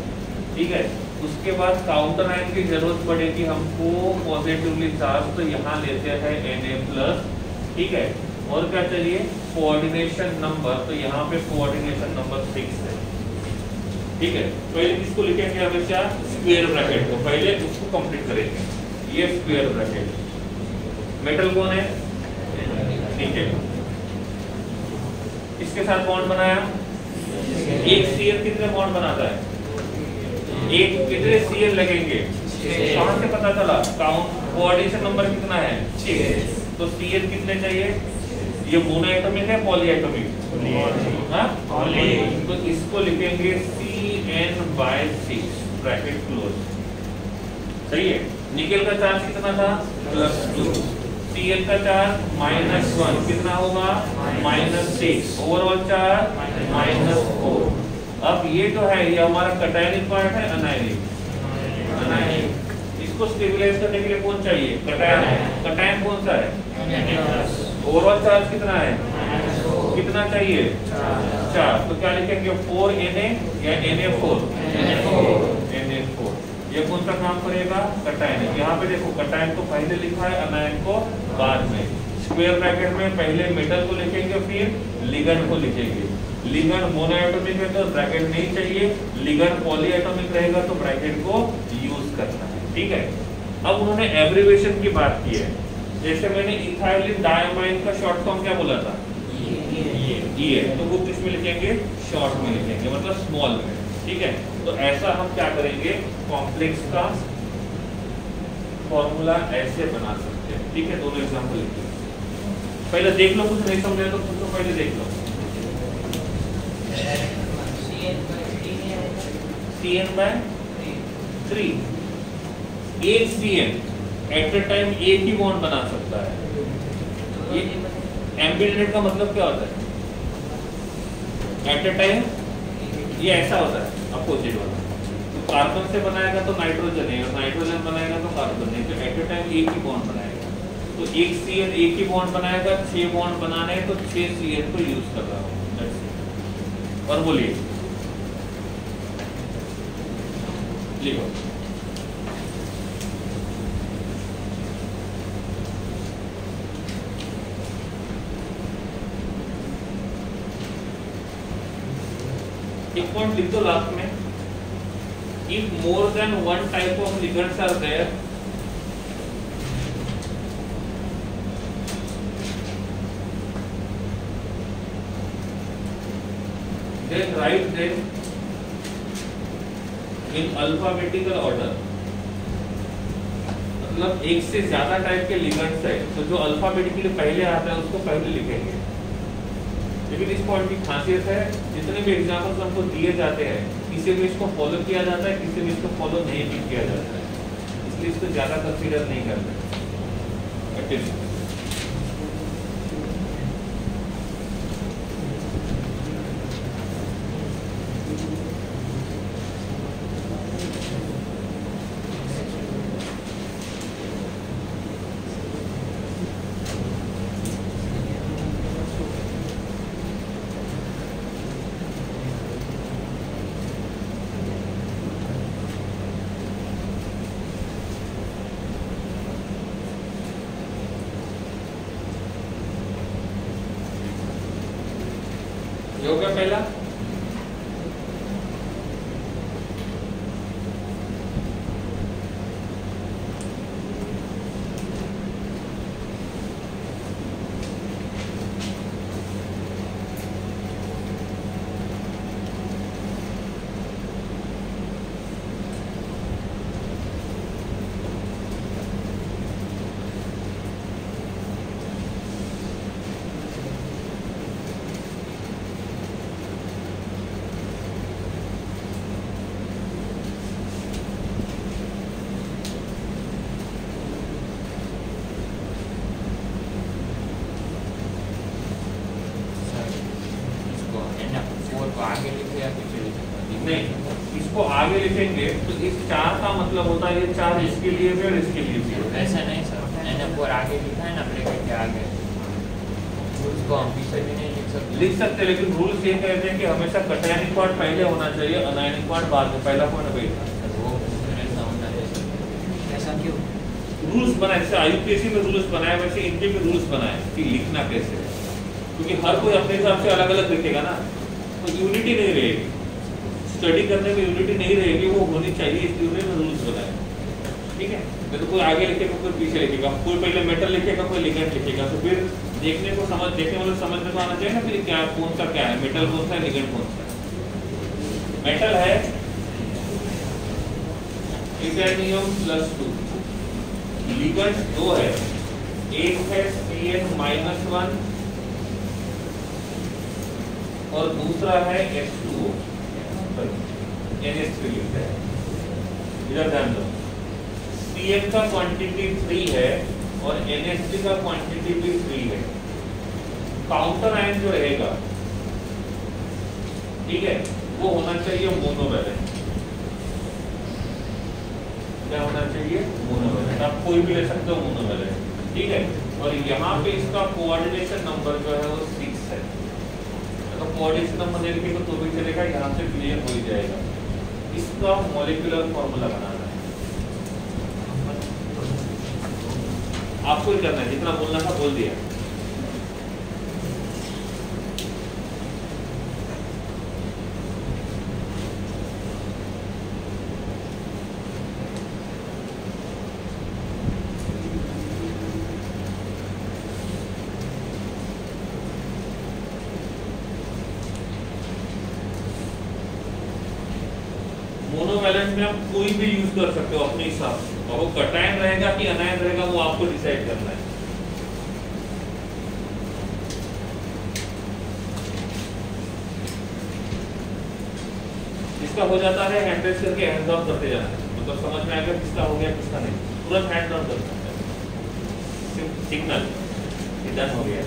ठीक है। उसके बाद काउंटर आयन की जरूरत पड़ेगी हमको पॉजिटिवली चार्ज, तो यहाँ लेते हैं Na+, ठीक है। और क्या चाहिए? कोऑर्डिनेशन नंबर, तो यहाँ पे कोऑर्डिनेशन नंबर 6 है, ठीक है। पहले किसको लिखेंगे? हमेशा स्क्वायर ब्रैकेट को, पहले उसको कंप्लीट करेंगे। ये स्क्वायर ब्रैकेट, मेटल कौन है? निकेल। इसके साथ बॉन्ड बनाया, एक Cl कितने बॉन्ड बनाता है? एक। कितने Cl लगेंगे? 6। कहां से पता चला? कोऑर्डिनेशन नंबर कितना है? 6। तो Cl कितने चाहिए? ये मोनोएटॉमिक है पॉलीएटॉमिक? पॉली। तो इसको लिखेंगे Cn/6 ब्रैकेट क्लोज। सही है। निकेल का चार्ज कितना था? +2। Cl का चार्ज -1, कितना होगा? -6। Overall charge -4। अब ये जो है ये हमारा कटायनिक पार्ट है अनायनिक? अनायनिक। इसको स्टेबलाइज करने के लिए कौन चाहिए? कटायन। कटायन कौन सा है? ओवरऑल चार्ज कितना है? कितना चाहिए? 4। तो क्या लिखेंगे? 4Na या Na4? Na4। ये कौन सा काम करेगा? कटायन। यहाँ पे देखो कटायन को पहले लिखा है, अनायन को बाद में। स्क्वायर ब्रैकेट में पहले मेटल को लिखेंगे, फिर लिगेंड को लिखेंगे। लिगेंड मोनोएटॉमिक है तो ब्रैकेट नहीं चाहिए, लिगेंड पॉलीएटॉमिक रहेगा तो ब्रैकेट को यूज करना है, ठीक है। अब उन्होंने एब्रिविएशन की बात की है, जैसे मैंने इथाइलिन डायमाइन का शॉर्ट फॉर्म क्या बोला था? ई है, तो वो किस में लिखेंगे? शॉर्ट में लिखेंगे, मतलब स्मॉल में, ठीक है। तो ऐसा हम क्या करेंगे? कॉम्प्लेक्स का फॉर्मूला ऐसे बना सकते हैं, ठीक है। दोनों एग्जांपल लिखिए। पहले देख लो, कुछ नहीं समझे तो खुद को पहले देख लो। Cn/3। एक Cn एट अ टाइम एक ही बॉन्ड बना सकता है। ये एम्बिडेंट का मतलब क्या होता है? एट अ टाइम ये ऐसा होता है अपोजिट वाला, कार्बन से बनाएगा तो नाइट्रोजन है, और नाइट्रोजन बनाएगा तो कार्बन है, तो एट ए टाइम एक ही बॉन्ड बनाएगा। तो एक CN एक ही बॉन्ड बनाएगा, 6 बॉन्ड बनाने हैं तो 6 CN को यूज कर रहा हूँ। और बोलिए लिखो एक पॉइंट लिख दो लास्ट में। If more than one type of ligands are there, then write them in alphabetical order। मतलब एक से ज्यादा टाइप के लिगेंड्स है तो जो अल्फाबेटिकली पहले आता है उसको पहले लिखेंगे। लेकिन इस पॉइंट की खासियत है, जितने भी एग्जाम्पल्स हमको दिए जाते हैं किसी में इसको फॉलो किया जाता है, किसी में इसको फॉलो नहीं भी किया जाता है, इसलिए इसको ज्यादा कंसीडर नहीं करते। ये हो गया पहला। आगे लिखे या पीछे लिखे? नहीं, इसको आगे लिखेंगे तो इस 4 का मतलब होता है ये 4 इसके लिए भी और इसके लिए भी। ऐसा नहीं सर, NF4 आगे लिखा है ना ब्रैकेट के आगे, उसको हम पीछे भी नहीं लिख सकते। लेकिन रूल्स ये कहते हैं कि हमेशा कटायनिक पार्ट पहले होना चाहिए, अनायनिक पार्ट बाद में। पहला पॉइंट बैठा वो ऐसा होना चाहिए। ऐसा क्यों? रूल्स बनाए, जैसे IUPAC में रूल्स बनाए वैसे इनके भी रूल्स बनाए कि लिखना कैसे है, क्योंकि हर कोई अपने हिसाब से अलग अलग लिखेगा ना, तो यूनिटी नहीं रहेगी, स्टडी करने में यूनिटी नहीं रहेगी, वो होनी चाहिए, इसलिए उन्होंने रूल्स बनाए। ठीक है, तो कोई आगे लिखेगा कोई पीछे लिखेगा, कोई पहले मेटल लिखेगा कोई लिगेंड लिखेगा, तो फिर देखने वाले समझ में तो आना चाहिए ना फिर क्या कौन सा क्या है, मेटल कौन सा है, लिगेंड कौन सा है। मेटल है टाइटेनियम +2, लिगेंड 2 है, एक है CN-1 और दूसरा है H2O, NH3 लिखते हैं। इधर ध्यान दो, CN का क्वांटिटी 3 है और NH3 का क्वांटिटी भी 3 है। काउंटर आयन जो रहेगा, ठीक है, वो होना चाहिए मोनोवैलेंट। क्या होना चाहिए? मोनोवैलेंट। आप कोई भी ले सकते हो मोनोवैलेंट, ठीक है। और यहाँ पे इसका कोऑर्डिनेशन नंबर जो है वो 6 है। तो कोऑर्डिनेशन नंबर नहीं लिखेगा तो भी चलेगा, यहाँ से क्लियर हो ही जाएगा। इसका मॉलिक्यूलर फॉर्मूला बनाना है, आपको ही करना है, जितना बोलना था बोल दिया। मोनोवैलेंट में आप कोई भी यूज कर सकते हो अपने हिसाब से, और वो कटायन रहेगा कि अनायन रहेगा वो आपको डिसाइड करना है। इसका हो जाता है हैंड रेस करके हैंड डाउन करते जाना है, मतलब समझ में आएगा किसका हो गया किसका नहीं, तुरंत हैंड डाउन कर सकते हैं, सिग्नल डन हो गया।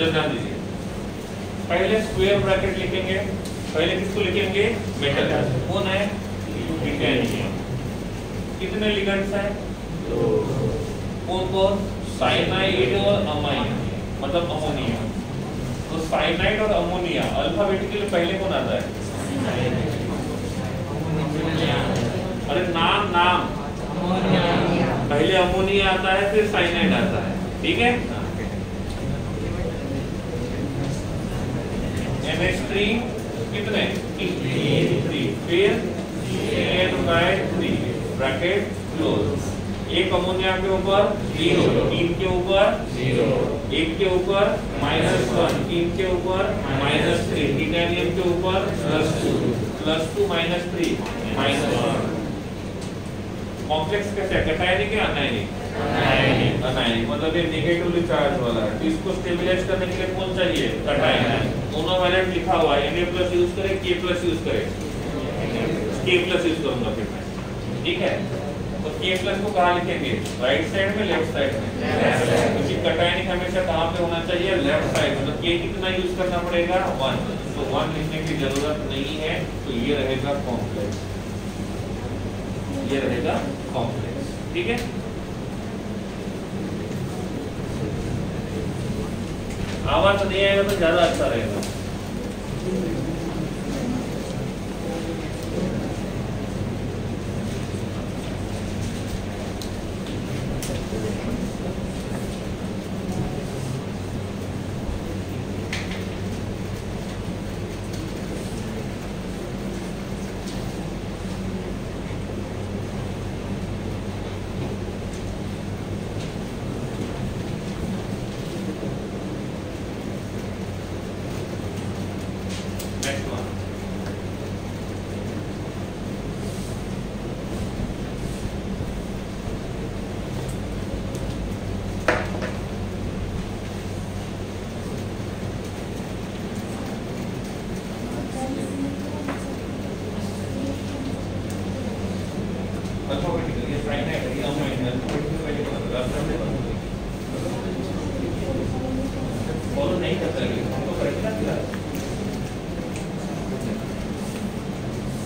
इधर ध्यान दीजिए, पहले स्क्वायर ब्रैकेट लिखेंगे, पहले किसको लिखेंगे? मेटल। कौन है? टिटेनियम। कितने लिगेंड्स हैं? कौन कौन? साइनाइड और अमाइन, मतलब अमोनिया। तो साइनाइड और अमोनिया अल्फाबेटिकली पहले कौन आता है? अरे नाम नाम, पहले अमोनिया आता है फिर साइनाइड आता है, ठीक है? NH3 कितने? 3, फिर CN/3 ब्रैकेट क्लोज। एक अमोनिया के ऊपर 0, 3 के ऊपर 0, 1 के ऊपर -1, 3 के ऊपर -3, टिटेनियम के ऊपर +2, +2 -3 -1। कॉम्प्लेक्स कैसे है? कैटायनिक या अनायनिक? अनायनिक, मतलब ये नेगेटिवली चार्ज वाला है। तो इसको स्टेबलाइज करने के लिए कौन चाहिए? कैटायन। दोनों वैलेंट लिखा हुआ है, Na+ यूज करें, K+ यूज करें? K+ यूज करूंगा फिर मैं, ठीक है? तो K+ को कहाँ लिखेंगे? राइट साइड में, लेफ्ट साइड में? क्योंकि कैटायनिक हमेशा कहाँ पे होना चाहिए? Left side. मतलब K कितना यूज करना पड़ेगा? 1। तो 1 लिखने की जरूरत नहीं है, तो ये रहेगा कॉम्प्लेक्स, ये रहेगा कॉम्प्लेक्स, ठीक है? आवाज नहीं आएगा तो ज्यादा अच्छा रहेगा। Next one. Alphabetically, yes, right now, follow नहीं करता है, हमको परीक्षा दिया।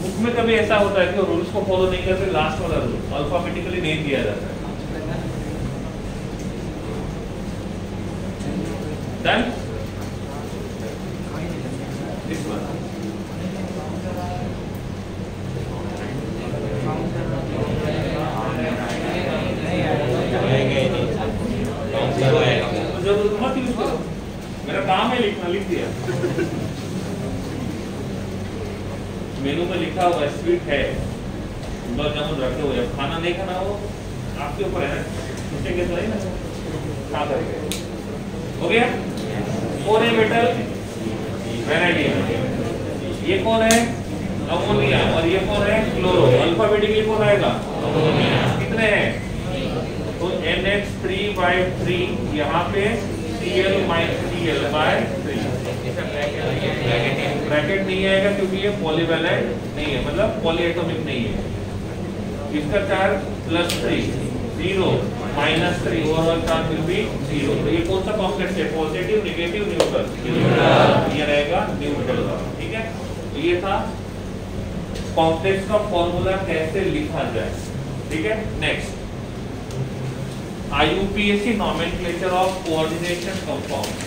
बुक में कभी ऐसा होता है कि रूल्स को फॉलो नहीं करते, लास्ट वाला रूल अल्फाबेटिकली नहीं दिया जाता है। डन? This one. जरूर मत यूज करो, मेरा काम है लिखना, लिख दिया। मेनू में लिखा हुआ स्वीट है, गुलाब जामुन रखे हुए, खाना नहीं खाना हो आपके ऊपर है ना, पूछेंगे तो नहीं ना, खा करके हो गया। कौन है मेटल? वैनेडियम। ये कौन है? अमोनिया। और ये कौन है? क्लोरो। अल्फाबेटिकली कौन आएगा? कितने हैं? तो NH3/3 यहाँ पे Cl-Cl/3 ब्रैकेट नहीं आएगा क्योंकि ये पॉलीवैलेंट नहीं है, मतलब पॉलीएटॉमिक नहीं है। इसका charge +3, 0, -3, overall charge will be 0। तो ये कौन सा कॉम्प्लेक्स है? Positive, negative, neutral. ये रहेगा न्यूट्रल, ठीक है? तो ये था कॉम्प्लेक्स का फॉर्मूला कैसे लिखा जाए, ठीक है? Next, IUPAC nomenclature of coordination compound.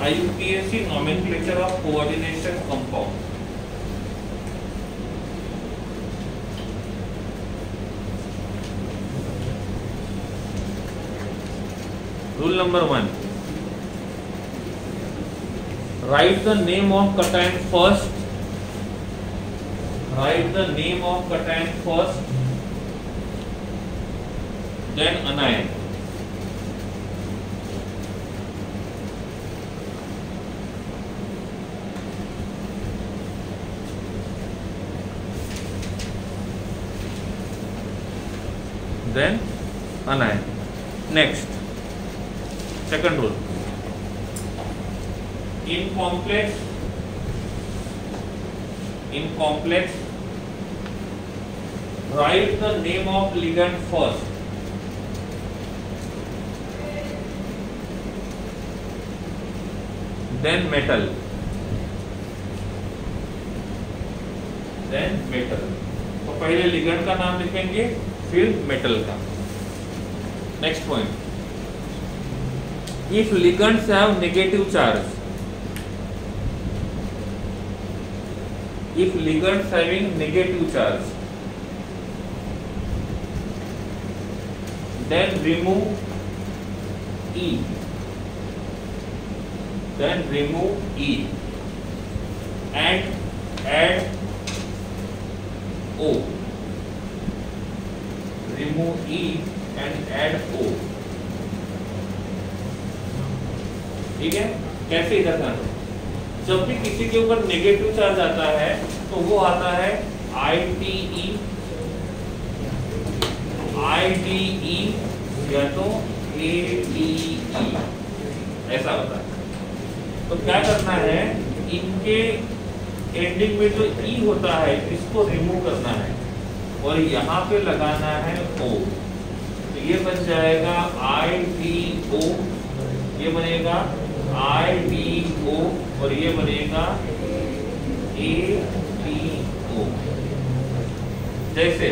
IUPAC nomenclature of coordination compound. Rule number 1. Write the name of cation first. Write the name of cation first. Then anion. Then anion. Next, second rule. In complex, write the name of ligand first. Then metal, then metal. तो पहले लिगेंड का नाम लिखेंगे फिर मेटल का। Next point, if ligands have negative charge, if ligands having negative charge, then remove E, then remove E and add O, remove E and add O। ठीक है, कैसे इधर करना? जब भी किसी के ऊपर नेगेटिव चार्ज आता है तो वो आता है ITE, IDE या तो ATE, ऐसा होता है। तो क्या करना है, इनके एंडिंग में जो E होता है इसको रिमूव करना है और यहाँ पे लगाना है O। तो ये बन जाएगा IDO, ये बनेगा IDO और ये बनेगा ATO। जैसे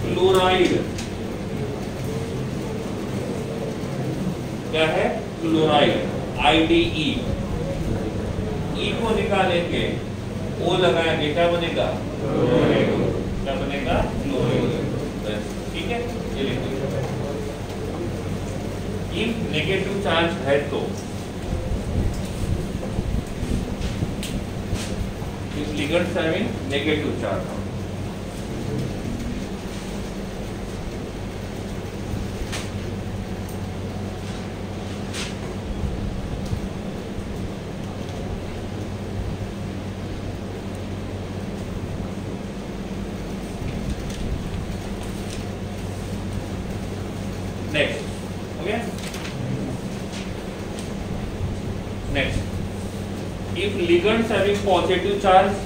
क्लोराइड, क्या है क्लोराइड, IDE, E को निकालेंगे, O लगाएंगे, क्या बनेगा क्लोराइड, क्या बनेगा क्लोराइड। ठीक है, ये लिखो। इफ नेगेटिव चार्ज है तो ligands having negative charge। Next हो गया। Next, if ligands having positive charge,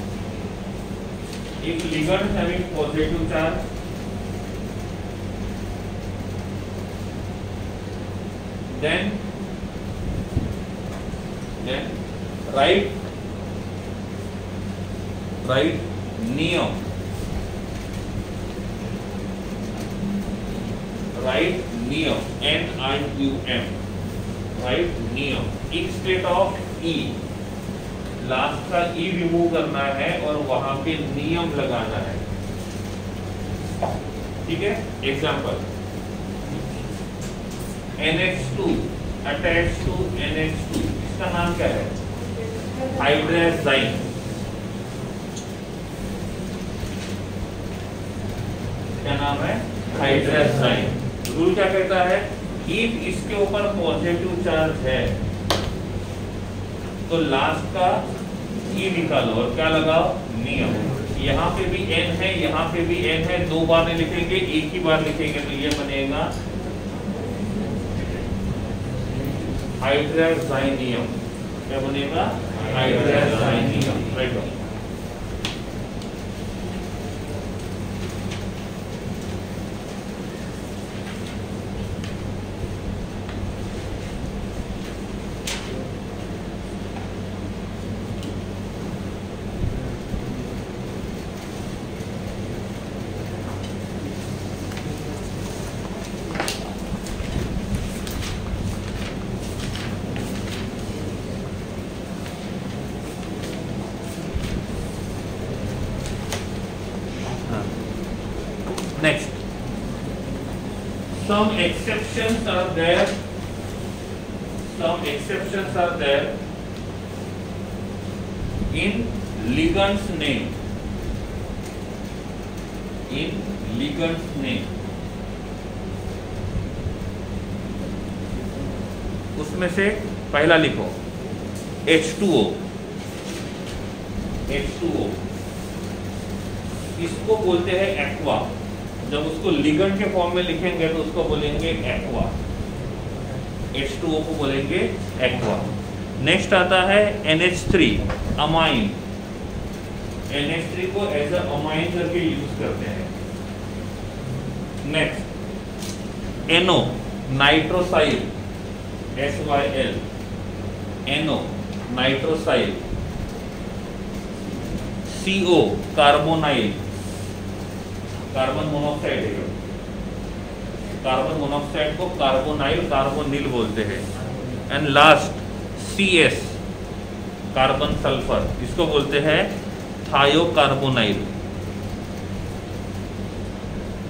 if ligands having positive charge, then write neum, write neum, NIUM, write neum instead of E। Last का E रिमूव करना है और वहां पे नियम लगाना है। ठीक है, example NH2 attach to NH2, इसका नाम क्या है हाइड्राज़ाइन। क्या नाम है हाइड्राज़ाइन। रूल क्या कहता है, इफ इसके ऊपर पॉजिटिव चार्ज है तो लास्ट का E निकालो और क्या लगाओ नियम। यहाँ पे भी N है, यहाँ पे भी N है, दो बार नहीं लिखेंगे, एक ही बार लिखेंगे। तो ये बनेगा हाइड्राज़ाइनियम। क्या बनेगा हाइड्राज़ाइनियम। Right. Next, some exceptions are there. Some exceptions are there in ligand's name. In ligand's name. उसमें से पहला लिखो H2O। H2O इसको बोलते हैं एक्वा। जब उसको लिगेंड के फॉर्म में लिखेंगे तो उसको बोलेंगे एक्वा। H2O को बोलेंगे एक्वा। नेक्स्ट आता है NH3 अमाइन। NH3 को एज अ अमाइन करके यूज करते हैं। Next NO नाइट्रोसाइल SYL। NO नाइट्रोसाइल, CO carbonyl, carbon monoxide है, कार्बन मोनोऑक्साइड को कार्बोनाइल कार्बोनिल बोलते हैं। And last CS carbon sulphur, इसको बोलते हैं थायोकार्बोनाइल,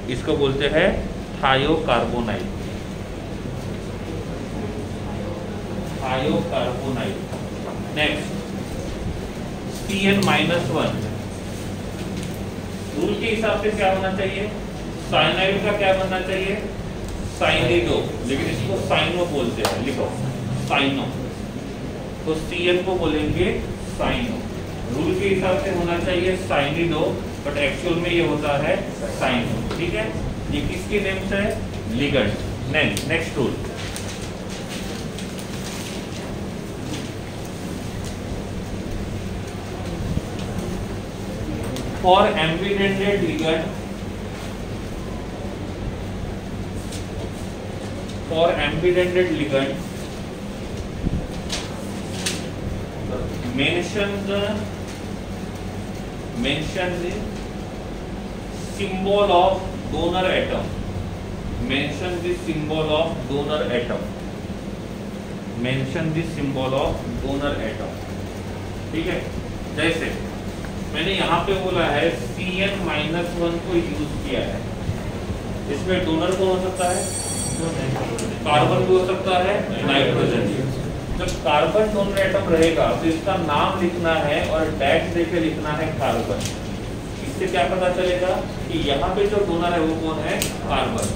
इसको बोलते हैं थायोकार्बोनाइल, थायोकार्बोनाइल। नेक्स्ट CN-1 रूल के हिसाब से क्या होना चाहिए, साइनाइड का क्या बनना चाहिए, साइनिडो, लेकिन इसको साइनो बोलते हैं, लिखो साइनो, तो CN को बोलेंगे साइनो। रूल के हिसाब से होना चाहिए साइनिडो, बट एक्चुअल में ये होता है साइनो। ठीक है, ये किसके नेम से है, ligand. Next rule, for ambidentate ligand, for ambidentate ligand mention the symbol of donor atom, mention the symbol of donor atom, mention the symbol of donor atom। ठीक है, जैसे मैंने यहाँ पे बोला है CN-1 को यूज किया है, इसमें डोनर कौन हो सकता है, कार्बन भी हो सकता है, नाइट्रोजन। जब कार्बन डोनर एटम रहेगा तो इसका नाम लिखना है और डैश देके लिखना है कार्बन। इससे क्या पता चलेगा कि यहाँ पे जो डोनर है वो कौन है, कार्बन।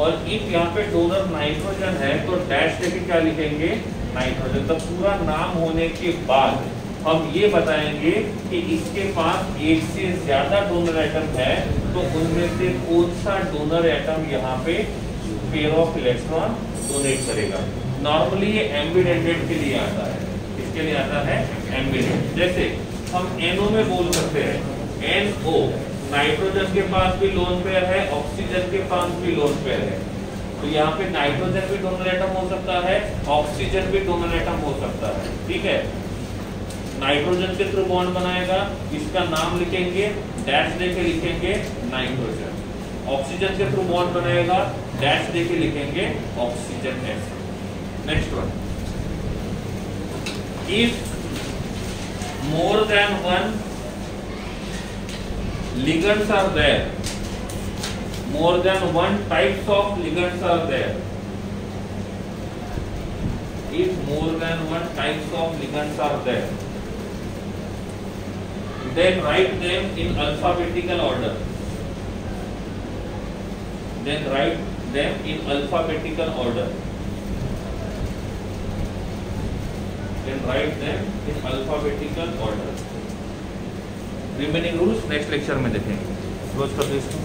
और इफ यहाँ पे डोनर नाइट्रोजन है तो डैश देके क्या लिखेंगे, नाइट्रोजन। तो पूरा नाम होने के बाद हम ये बताएंगे कि इसके पास एक से ज्यादा डोनर एटम है, तो उनमें से कौन सा डोनर एटम यहाँ पे पेयर ऑफ इलेक्ट्रॉन डोनेट करेगा। नॉर्मली ये एम्बिडेंटेड के लिए आता है, इसके लिए आता है एम्बिडेंट। जैसे हम NO में बोल सकते हैं NO, नाइट्रोजन के पास भी लोन पेयर है, ऑक्सीजन के पास भी लोन पेयर है, तो यहाँ पे नाइट्रोजन भी डोनर एटम हो सकता है, ऑक्सीजन भी डोनर एटम हो सकता है। ठीक है, नाइट्रोजन के थ्रू बॉन्ड बनाएगा, इसका नाम लिखेंगे, डैश देके लिखेंगे नाइट्रोजन। ऑक्सीजन के थ्रू बॉन्ड बनाएगा, डैश देके लिखेंगे oxygen S. Next one, if more than one ligands are there, more than one types of ligands are there, if more than one types of ligands are there, then write them in alphabetical order, then write them in alphabetical order, then write them in alphabetical order। Remaining rules next lecture में देखेंगे। क्लोज कर दो इसको।